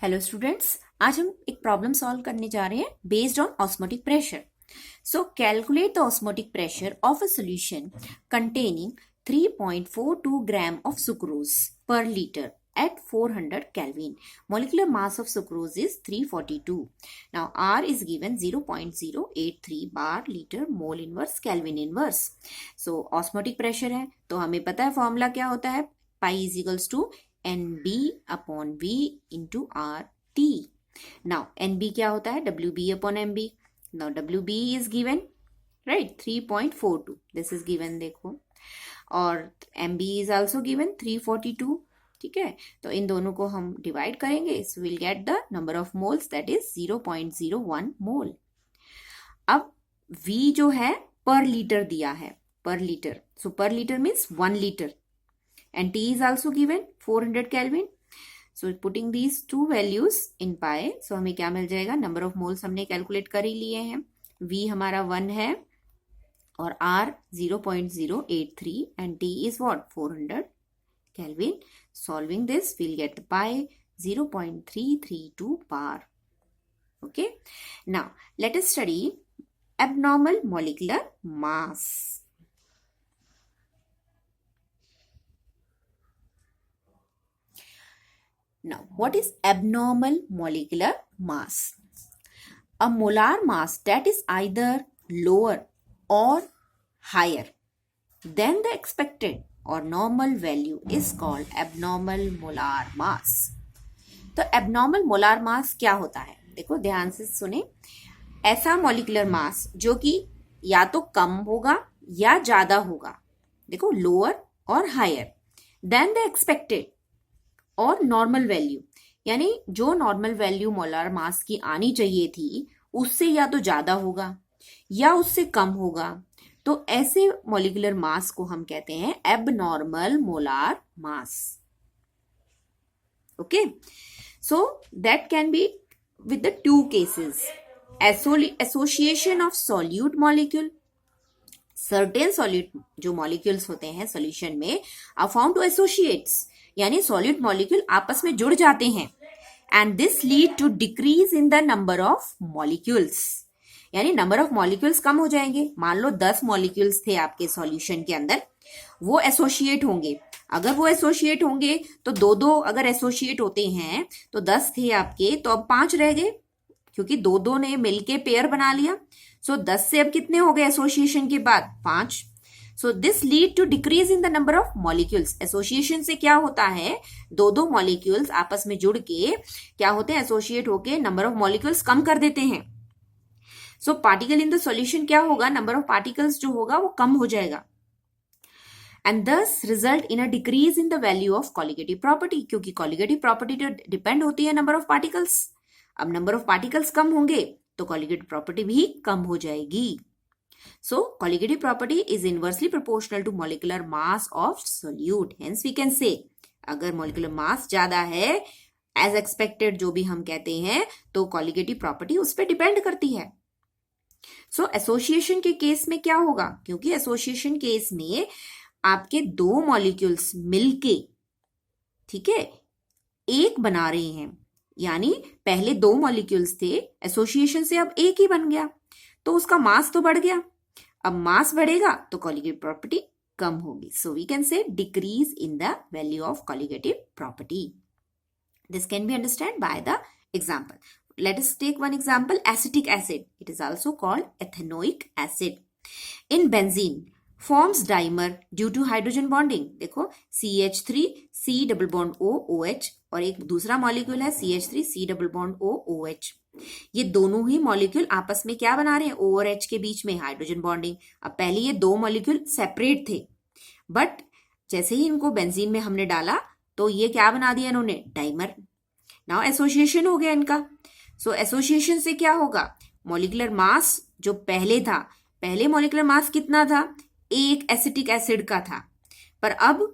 Hello students, आज हम एक प्रॉब्लम सॉल्व करने जा रहे हैं based on osmotic pressure. So calculate the osmotic pressure of a solution containing 3.42 gram of sucrose per liter at 400 Kelvin. Molecular mass of sucrose is 342. Now R is given 0.083 bar liter mole inverse Kelvin inverse. So osmotic pressure है तो हमें पता है formula क्या होता है, pi is equals to NB upon V into RT. Now NB क्या होता है, WB upon MB. Now WB is given, right, 3.42. This is given देखो, और MB is also given 342. ठीक है, तो इन दोनों को हम डिवाइड करेंगे, so we'll get the number of moles, that is 0.01 mole. अब V जो है पर लीटर दिया है, पर litre, so per liter means 1 liter. And T is also given 400 Kelvin. So putting these two values in pi, so हमें क्या मिल जाएगा, नंबर ऑफ मोल्स हमने कैलकुलेट कर ही लिए हैं. V हमारा 1 है और R 0.083 and T is what, 400 Kelvin. Solving this, we'll get the pi 0.332 bar. Okay. Now let us study abnormal molecular mass. Now, what is abnormal molecular mass? A molar mass that is either lower or higher than the expected or normal value is called abnormal molar mass. तो abnormal molar mass क्या होता है? देखो ध्यान से सुने. ऐसा molecular mass जो कि या तो कम होगा या ज्यादा होगा. देखो lower और higher than the expected और नॉर्मल वैल्यू, यानी जो नॉर्मल वैल्यू मोलार मास की आनी चाहिए थी उससे या तो ज्यादा होगा या उससे कम होगा. तो ऐसे मॉलिक्यूलर मास को हम कहते हैं abnormal molar mass. Okay, so that can be with the two cases. Association of solute molecule, certain solute जो मॉलिक्यूल्स होते हैं सॉल्यूशन में आर फाउंड टू एसोसिएट्स, यानी सॉल्यूट मॉलिक्यूल आपस में जुड़ जाते हैं. And this lead to decrease in the number of molecules, यानी नंबर ऑफ मॉलिक्यूल्स कम हो जाएंगे. मान लो 10 मॉलिक्यूल्स थे आपके सॉल्यूशन के अंदर, वो एसोसिएट होंगे. अगर वो एसोसिएट होंगे तो दो दो अगर एसोसिएट होते हैं तो 10 थे आपके, तो अब 5 रह गए क्योंकि दो दो ने मिलके पेयर बना लिया. सो 10 से अब कितने हो गए एसोसिएशन के बाद, 5. So this lead to decrease in the number of molecules. Association से क्या होता है, दो दो molecules आपस में जुड़ के क्या होते हैं, एसोसिएट होके number of molecules कम कर देते हैं. So particle in the solution क्या होगा, number of particles जो होगा वो कम हो जाएगा. And thus result in a decrease in the value of colligative property, क्योंकि colligative property तो depend होती है number of particles. अब number of particles कम होंगे तो colligative property भी कम हो जाएगी. So colligative property is inversely proportional to molecular mass of solute. Hence we can say अगर molecular mass ज्यादा है as expected जो भी हम कहते हैं, तो colligative property उस पर डिपेंड करती है. So association के केस में क्या होगा, क्योंकि association केस में आपके दो molecules मिलके, ठीक है, एक बना रहे हैं, यानी पहले दो molecules थे, association से अब एक ही बन गया, तो उसका मास तो बढ़ गया. अब मास बढ़ेगा तो colligative प्रॉपर्टी कम होगी. So we can say decrease in the value of colligative property. This can be understand by the example. Let us take one example, acetic acid. It is also called ethanoic acid. In benzene forms dimer due to hydrogen bonding. देखो CH3 C double bond O OH और एक दूसरा molecule है CH3 C double bond O OH. ये दोनों ही molecule आपस में क्या बना रहे हैं, O और H के बीच में हाइड्रोजन बॉन्डिंग. अब पहले ये दो मॉलिक्यूल सेपरेट थे, बट जैसे ही इनको बेंजीन में हमने डाला तो ये क्या बना दिया इन्होंने, डाइमर. नाउ एसोसिएशन हो गया इनका. सो एसोसिएशन से क्या होगा, मॉलिक्यूलर मास जो पहले था, पहले मॉलिक्यूलर मास कितना था, एक एसिटिक एसिड का था, पर अब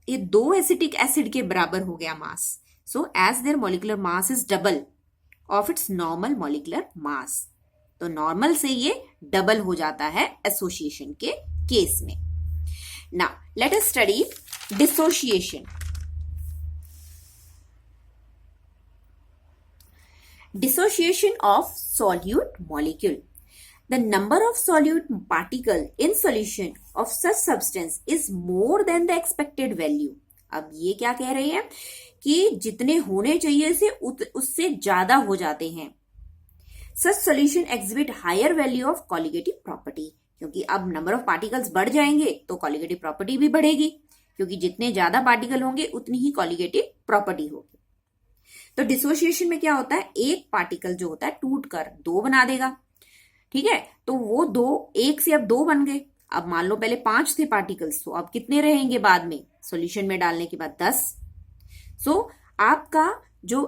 ये दो एसिटिक एसिड के बराबर हो गया mass. So as their molecular mass is double of its normal molecular mass, तो नॉर्मल से ये डबल हो जाता है एसोसिएशन के केस में. Now let us study dissociation. Dissociation of solute molecule. The number of solute particle in solution of such substance is more than the expected value. अब ये क्या कह रहे हैं कि जितने होने चाहिए से उससे ज्यादा हो जाते हैं. Such solution exhibit higher value of colligative property. क्योंकि अब नंबर ऑफ पार्टिकल्स बढ़ जाएंगे तो कॉलिगेटिव प्रॉपर्टी भी बढ़ेगी, क्योंकि जितने ज्यादा पार्टिकल होंगे उतनी ही कॉलिगेटिव प्रॉपर्टी होगी. तो डिसोसिएशन में क्या होता है, एक पार्टिकल जो होता है टूट कर दो बना देगा. ठीक है, तो वो दो एक से अब दो बन गए. अब मान लो पहले 5 थे पार्टिकल्स, तो अब कितने रहेंगे बाद में सॉल्यूशन में डालने के बाद 10. सो आपका जो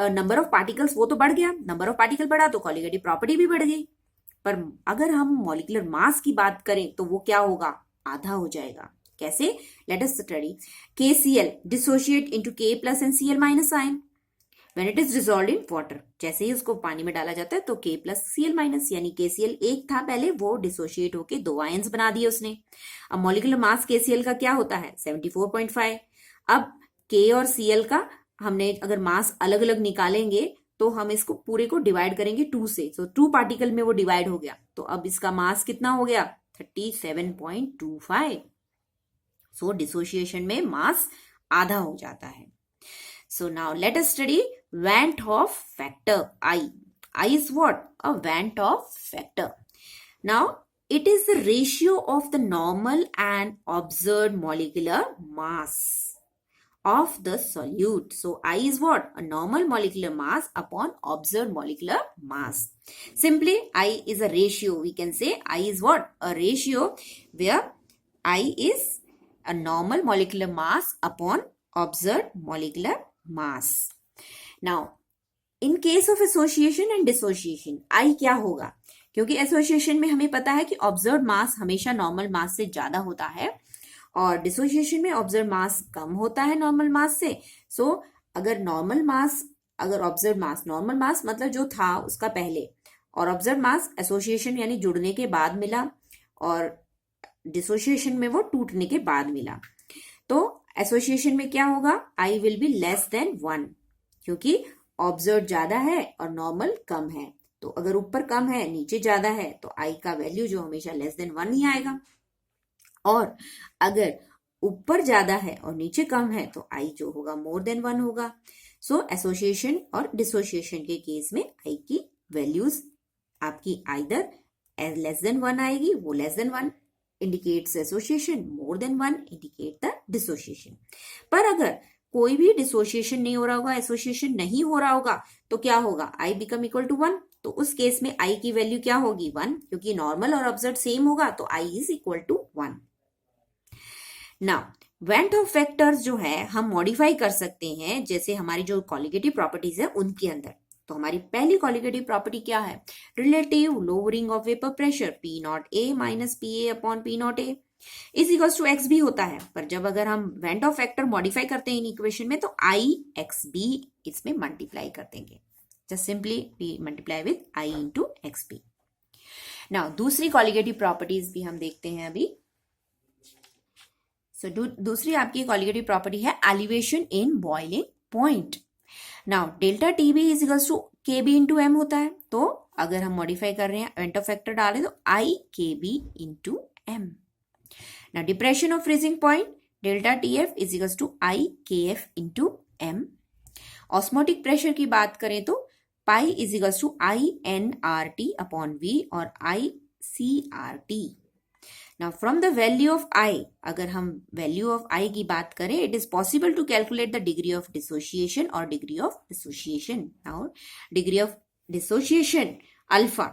नंबर ऑफ पार्टिकल्स वो तो बढ़ गया, नंबर ऑफ पार्टिकल बढ़ा तो कॉलिगेटिव प्रॉपर्टी भी बढ़ गई. पर अगर हम मॉलिक्यूलर मास की बात करें तो वो क्या होगा, आधा हो जाएगा. कैसे, late us study. KCl dissociate into K plus and Cl minus ion when it is dissolved in water. जैसे ही उसको पानी में डाला जाता है तो K प्लस Cl माइनस, यानी KCl एक था पहले, वो डिसोशिएट होके 2 आयंस बना दिए उसने. अब मॉलिक्यूलर मास KCl का क्या होता है 74.5. अब K और Cl का हमने अगर मास अलग अलग निकालेंगे तो हम इसको पूरे को डिवाइड करेंगे 2 से. तो 2 पार्टिकल में वो डिवाइड हो गया, तो अब इसका मास कितना हो गया 37.25. सो डिसोशिएशन में मास आधा हो जाता है. So now let us study Van't Hoff factor I. I is what? A Van't Hoff factor. Now it is the ratio of the normal and observed molecular mass of the solute. So I is what? A normal molecular mass upon observed molecular mass. Simply I is a ratio. We can say I is what? A ratio where I is a normal molecular mass upon observed molecular mass. Now in case of association and dissociation I क्या होगा, क्योंकि association में हमें पता है कि observe मास हमेशा normal मास से ज्यादा होता है और डिसोसिएशन में ऑब्जर्व मास कम होता है नॉर्मल मास से. सो अगर नॉर्मल मास, अगर ऑब्जर्व मास, नॉर्मल मास मतलब जो था उसका पहले, और ऑब्जर्व मास एसोसिएशन यानी जुड़ने के बाद मिला, और डिसोसिएशन में वो टूटने के बाद मिला. तो एसोसिएशन में क्या होगा, I will be less than 1, क्योंकि ऑब्जर्व ज्यादा है और नॉर्मल कम है. तो अगर ऊपर कम है नीचे ज्यादा है तो आई का वैल्यू जो हमेशा लेस देन 1 ही आएगा, और अगर ऊपर ज्यादा है और नीचे कम है तो आई जो होगा मोर देन 1 होगा. सो एसोसिएशन और डिसोसिएशन के केस में आई की वैल्यूज आपकी आइदर लेस देन 1 आएगी, वो less than 1 indicates association, more than 1 indicate the dissociation. पर अगर कोई भी डिसोसिएशन नहीं हो रहा होगा, एसोसिएशन नहीं हो रहा होगा, तो क्या होगा, I become equal to 1. तो उस केस में I की वैल्यू क्या होगी 1, क्योंकि नॉर्मल और ऑब्जर्व सेम होगा तो I is equal to 1. Now Van't Hoff factors जो है हम मॉडिफाई कर सकते हैं, जैसे हमारी जो कॉलिगेटिव प्रॉपर्टीज है उनके अंदर. तो हमारी पहली कॉलिगेटिव प्रॉपर्टी क्या है, relative lowering of vapour pressure P naught A minus PA upon P naught A is equals to X भी होता है. पर जब अगर हम Van't Hoff फैक्टर मॉडिफाई करते हैं इन इक्वेशन में तो I XB इसमें मल्टीप्लाई कर देंगे. Just simply we multiply with I into XB. Now दूसरी कॉलिगेटिव प्रॉपर्टीज भी हम देखते हैं अभी. सो दूसरी आपकी कॉलिगेटिव प्रॉपर्टी है elevation in boiling point. Now delta TB is equals to KB into M होता है. तो अगर हम मॉडिफाई कर रहे हैं Van't Hoff फैक्टर डालें तो I KB into M. Now depression of freezing point delta TF is equals to I KF into M. Osmotic pressure की बात करें तो pi is equals to I N R T upon V और I C R T. Now from the value of I, अगर हम value of I की बात करें, it is possible to calculate the degree of dissociation or degree of dissociation. Now degree of dissociation alpha,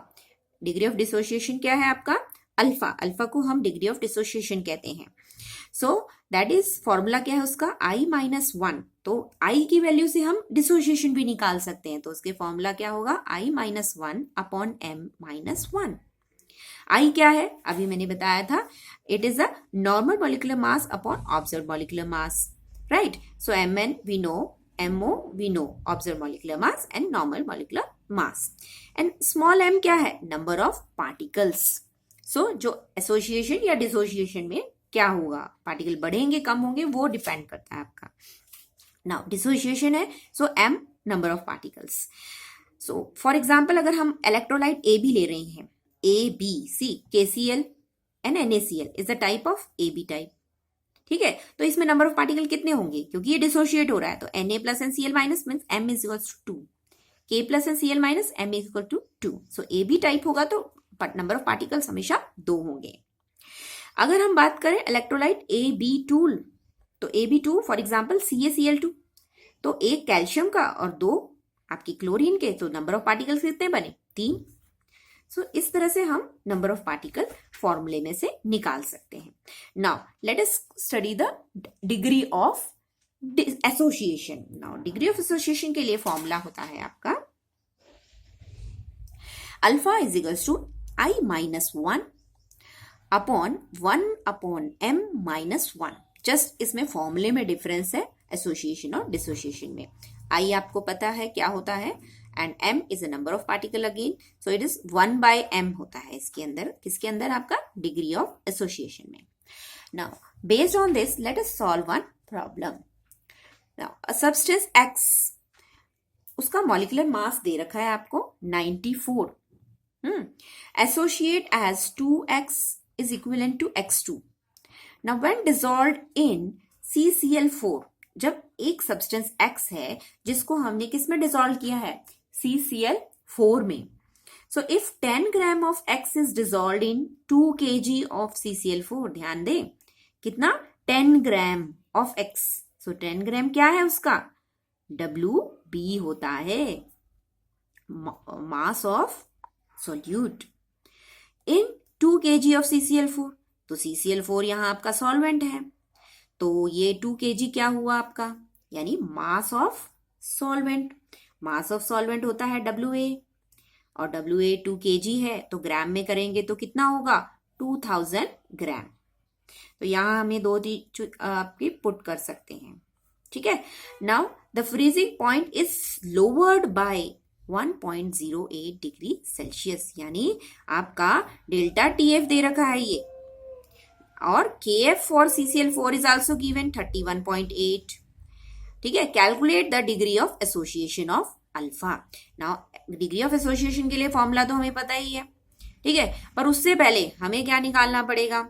degree of dissociation क्या है आपका alpha, alpha को हम degree of dissociation कहते हैं. So that is formula क्या है उसका I minus 1. तो I की वैल्यू से हम dissociation भी निकाल सकते हैं, तो उसके फॉर्मूला क्या होगा I minus 1 upon M minus 1. I क्या है, अभी मैंने बताया था, it is the normal molecular mass upon observe molecular mass, right. So Mn we know, MO we know, observe molecular mass and normal molecular mass. And small m क्या है, number of particles. सो जो association या dissociation में क्या होगा, particle बढ़ेंगे कम होंगे वो डिपेंड करता है आपका. नाउ डिसोसिएशन है, so m number of particles. So for example अगर हम इलेक्ट्रोलाइट ए बी ले रहे हैं, A B C, KCl and NaCl is the type of A B type, ठीक है। तो इसमें नंबर ऑफ पार्टिकल कितने होंगे, क्योंकि ये डिसोशिएट हो रहा है, तो Na plus and Cl minus means M is equal to 2, K plus and Cl minus M is equal to 2। So A B type होगा तो नंबर ऑफ पार्टिकल्स हमेशा 2 होंगे। अगर हम बात करें इलेक्ट्रोलाइट AB2, तो AB2 फॉर एग्जाम्पल CaCl2, तो एक कैल्शियम का और 2 आपकी क्लोरीन के, तो नंबर ऑफ पार्टिकल्स कितने बने, 3। सो इस तरह से हम नंबर ऑफ पार्टिकल फॉर्मूले में से निकाल सकते हैं। Now let us study the degree of association. Now degree of association के लिए फॉर्मूला होता है आपका alpha is equals to I minus 1 upon M minus 1। Just इसमें फॉर्मूले में डिफरेंस है एसोसिएशन और डिसोसिएशन में। I आपको पता है क्या होता है, and M is a number of particle again, so it is 1/m होता है इसके अंदर, किसके अंदर, आपका डिग्री ऑफ एसोसिएशन में। Now based on this let us solve one problem. Now a substance X, उसका मॉलिक्यूलर मास दे रखा है आपको 94, associate as 2x is equivalent to x2. Now when dissolved in CCl4, जब एक सब्सटेंस X है जिसको हमने किस में डिसॉल्व किया है, CCl4 में, so if 10 gram of X is dissolved in 2 kg of CCl4, ध्यान दें कितना, 10 ग्राम of X, so 10 ग्राम क्या है उसका, WB होता है, mass of solute in 2 kg of CCl4, तो CCl4 यहां आपका सॉल्वेंट है, तो ये 2 kg क्या हुआ आपका, यानी mass of solvent. Mass of solvent होता है WA, और WA 2 kg है, तो ग्राम में करेंगे तो कितना होगा, 2000 ग्राम। तो यहां हमें 2 आपके पुट कर सकते हैं, ठीक है। Now the freezing point is lowered by 1.08 degree Celsius, यानी आपका डेल्टा TF दे रखा है ये, और KF for CCl4 is also given 31.8, ठीक है। Calculate the degree of association of alpha. Now degree of association के लिए फॉर्मूला तो हमें पता ही है, ठीक है, पर उससे पहले हमें क्या निकालना पड़ेगा,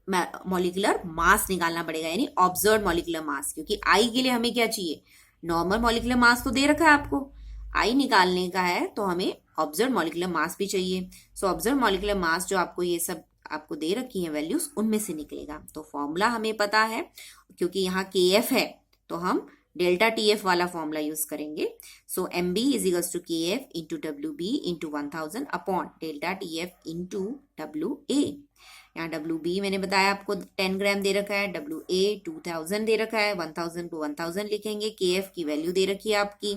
मॉलिक्यूलर मास निकालना पड़ेगा, यानी ऑब्जर्व्ड मॉलिक्यूलर मास, क्योंकि I के लिए हमें क्या चाहिए, नॉर्मल मॉलिक्यूलर मास तो दे रखा है आपको, I निकालने का है तो हमें ऑब्जर्व मॉलिक्यूलर मास भी चाहिए। सो ऑब्जर्व मॉलिक्यूलर मास जो आपको ये सब आपको दे रखी है वैल्यूज, उनमें से निकलेगा। तो फॉर्मूला हमें पता है, क्योंकि यहाँ KF है तो हम डेल्टा TF वाला फॉर्मूला यूज करेंगे। So MB is equals to KF into WB into 1000 upon delta TF into WA। यहाँ WB मैंने बताया आपको 10 ग्राम दे रखा है, WA 2000 दे रखा है, 1000 को 1000 लिखेंगे, KF की वैल्यू दे रखी है आपकी,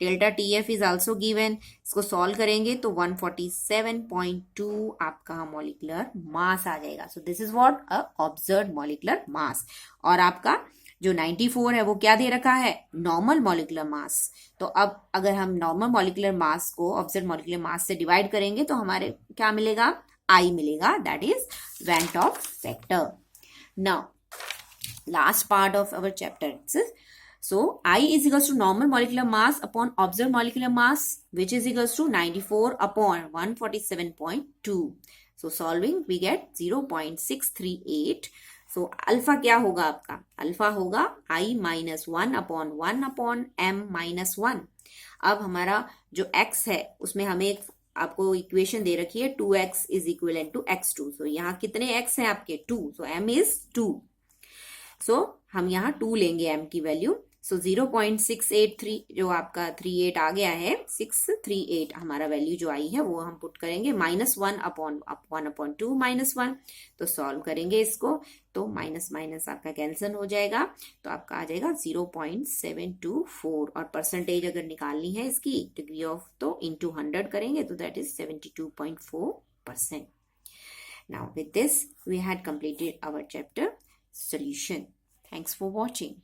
delta TF is also given, इसको सॉल्व करेंगे तो 147.2 आपका मॉलिक्यूलर मास आ जाएगा। So this is what a observed molecular mass. और आपका जो 94 है वो क्या दे रखा है, नॉर्मल मॉलिक्यूलर मास। तो अब अगर हम नॉर्मल मॉलिक्यूलर मास को ऑब्जर्व्ड मॉलिक्यूलर मास से डिवाइड करेंगे तो हमारे क्या मिलेगा, I मिलेगा, that is Van't Hoff factor. Now, last part of our chapter is, so I is equals to normal molecular mass upon observed molecular mass, which is equals to 94 upon 147.2. So solving we get 0.638. So alpha क्या होगा आपका, alpha होगा I minus 1 upon M minus 1. अब हमारा जो x है उसमें हमें एक आपको इक्वेशन दे रखी है 2x is equivalent to x2। सो यहाँ कितने x हैं आपके, 2, सो m इज 2। सो हम यहाँ 2 लेंगे m की वैल्यू। सो 0.683 जो आपका 38 आ गया है, 638 हमारा वैल्यू जो आई है वो हम पुट करेंगे, -1 अपॉन 1/2 -1। तो सॉल्व करेंगे इसको, तो माइनस माइनस आपका कैंसिल हो जाएगा, तो आपका आ जाएगा 0.724। और परसेंटेज अगर निकालनी है इसकी डिग्री ऑफ, तो इंटू 100 करेंगे तो that is 72.4%। Now with this we had completed our chapter solution. Thanks for watching.